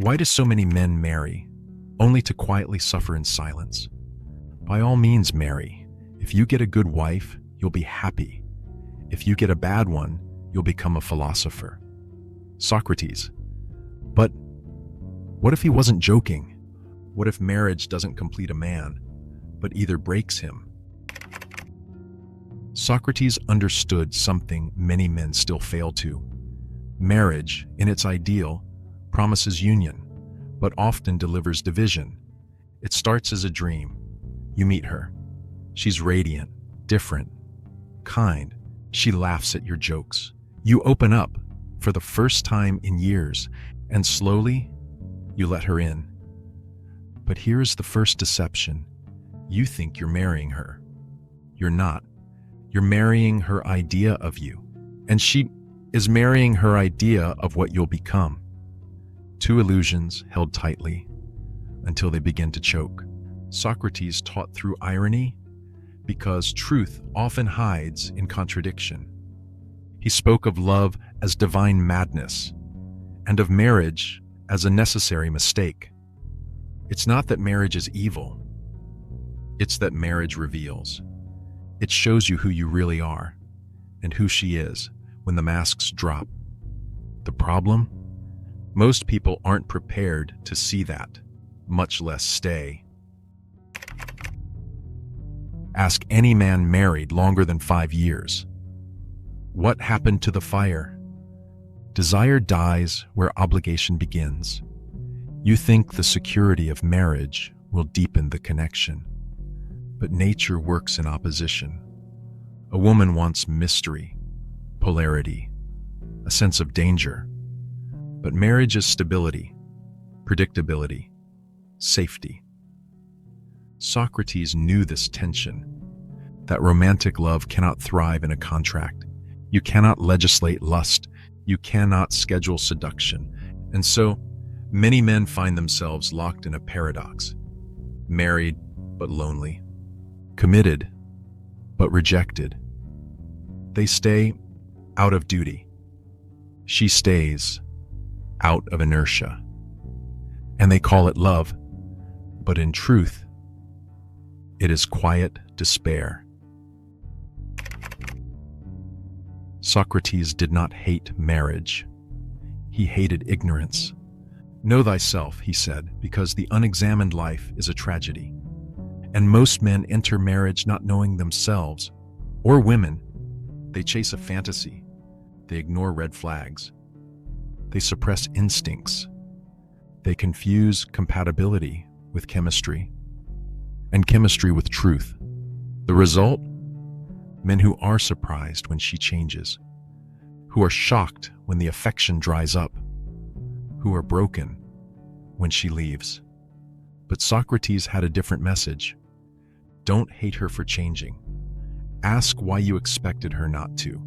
Why do so many men marry, only to quietly suffer in silence? By all means, marry. If you get a good wife, you'll be happy. If you get a bad one, you'll become a philosopher. Socrates. But what if he wasn't joking? What if marriage doesn't complete a man, but either breaks him? Socrates understood something many men still fail to. Marriage, in its ideal, promises union, but often delivers division. It starts as a dream. You meet her. She's radiant, different, kind. She laughs at your jokes. You open up for the first time in years, and slowly, you let her in. But here's the first deception. You think you're marrying her. You're not. You're marrying her idea of you, and she is marrying her idea of what you'll become. Two illusions held tightly until they begin to choke. Socrates taught through irony because truth often hides in contradiction. He spoke of love as divine madness and of marriage as a necessary mistake. It's not that marriage is evil. It's that marriage reveals. It shows you who you really are and who she is when the masks drop. The problem? Most people aren't prepared to see that, much less stay. Ask any man married longer than 5 years. What happened to the fire? Desire dies where obligation begins. You think the security of marriage will deepen the connection, but nature works in opposition. A woman wants mystery, polarity, a sense of danger. But marriage is stability, predictability, safety. Socrates knew this tension, that romantic love cannot thrive in a contract. You cannot legislate lust. You cannot schedule seduction. And so, many men find themselves locked in a paradox. Married, but lonely. Committed, but rejected. They stay out of duty. She stays out of inertia. And they call it love, but in truth, it is quiet despair. Socrates did not hate marriage. He hated ignorance. Know thyself, he said, because the unexamined life is a tragedy. And most men enter marriage not knowing themselves, or women. They chase a fantasy. They ignore red flags. They suppress instincts. They confuse compatibility with chemistry, and chemistry with truth. The result? Men who are surprised when she changes, who are shocked when the affection dries up, who are broken when she leaves. But Socrates had a different message. Don't hate her for changing. Ask why you expected her not to.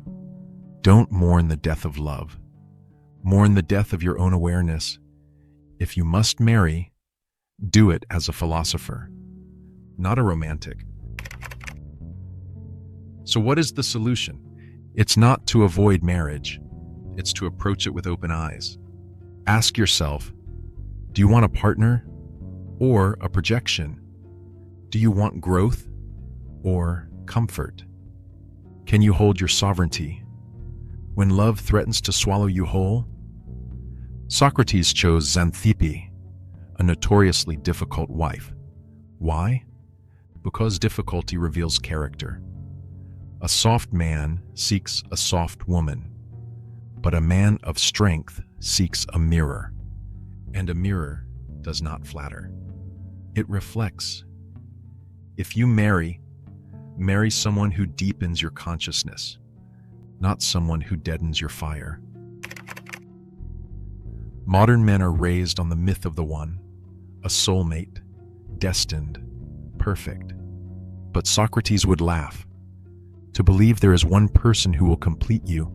Don't mourn the death of love. Mourn the death of your own awareness. If you must marry, do it as a philosopher, not a romantic. So what is the solution? It's not to avoid marriage. It's to approach it with open eyes. Ask yourself, do you want a partner or a projection? Do you want growth or comfort? Can you hold your sovereignty when love threatens to swallow you whole? Socrates chose Xanthippe, a notoriously difficult wife. Why? Because difficulty reveals character. A soft man seeks a soft woman, but a man of strength seeks a mirror, and a mirror does not flatter. It reflects. If you marry someone who deepens your consciousness, not someone who deadens your fire. Modern men are raised on the myth of the one, a soulmate, destined, perfect. But Socrates would laugh. To believe there is one person who will complete you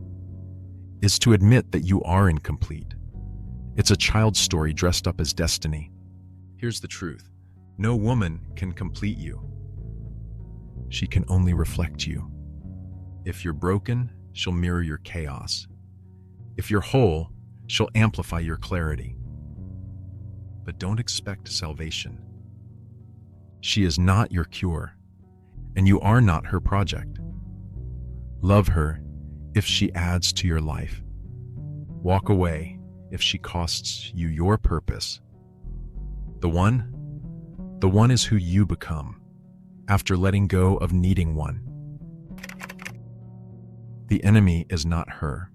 is to admit that you are incomplete. It's a child's story dressed up as destiny. Here's the truth. No woman can complete you. She can only reflect you. If you're broken, she'll mirror your chaos. If you're whole, she'll amplify your clarity. but don't expect salvation. She is not your cure, and you are not her project. Love her if she adds to your life. Walk away if she costs you your purpose. The one is who you become after letting go of needing one. The enemy is not her.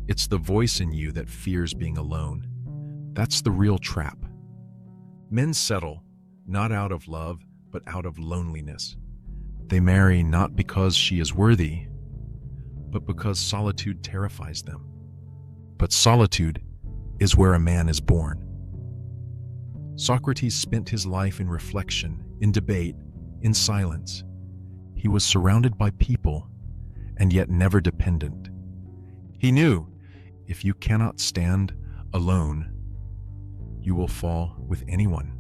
It's the voice in you that fears being alone. That's the real trap. Men settle, not out of love, but out of loneliness. They marry not because she is worthy, but because solitude terrifies them. But solitude is where a man is born. Socrates spent his life in reflection, in debate, in silence. He was surrounded by people, and yet never dependent. He knew, if you cannot stand alone, you will fall with anyone.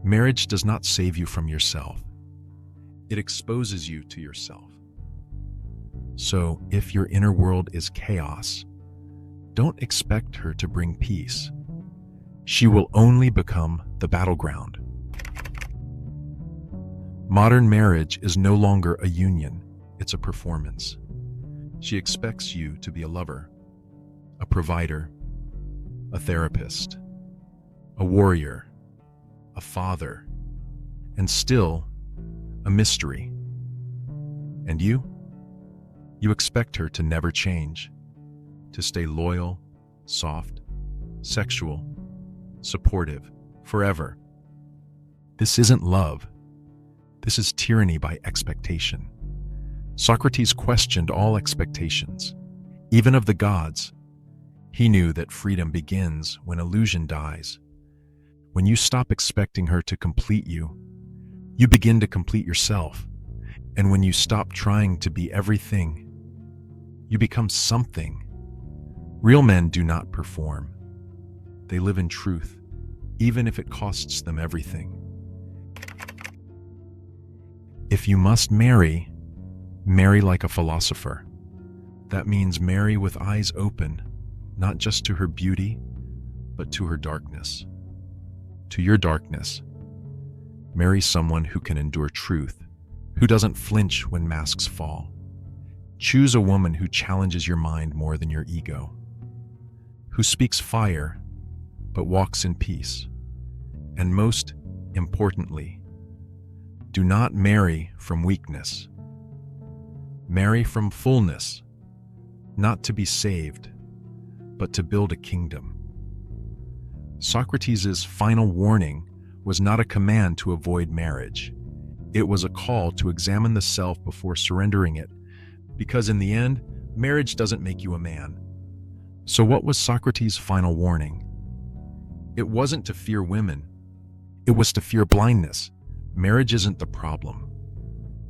Marriage does not save you from yourself. It exposes you to yourself. So, if your inner world is chaos, don't expect her to bring peace. She will only become the battleground. Modern marriage is no longer a union, it's a performance. She expects you to be a lover, a provider, a therapist, a warrior, a father, and still a mystery. And you? You expect her to never change, to stay loyal, soft, sexual, supportive, forever. This isn't love. This is tyranny by expectation. Socrates questioned all expectations, even of the gods. He knew that freedom begins when illusion dies. When you stop expecting her to complete you, you begin to complete yourself. And when you stop trying to be everything, you become something. Real men do not perform. They live in truth, even if it costs them everything. If you must marry, marry like a philosopher. That means marry with eyes open, not just to her beauty, but to her darkness. To your darkness. Marry someone who can endure truth, who doesn't flinch when masks fall. Choose a woman who challenges your mind more than your ego, who speaks fire, but walks in peace. And most importantly, do not marry from weakness. Marry from fullness, not to be saved, but to build a kingdom. Socrates' final warning was not a command to avoid marriage. It was a call to examine the self before surrendering it, because in the end, marriage doesn't make you a man. So what was Socrates' final warning? It wasn't to fear women. It was to fear blindness. Marriage isn't the problem.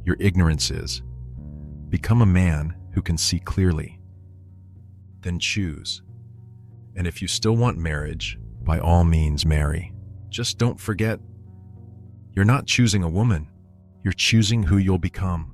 Your ignorance is. Become a man who can see clearly. Then choose. And if you still want marriage, by all means marry. Just don't forget, you're not choosing a woman. You're choosing who you'll become.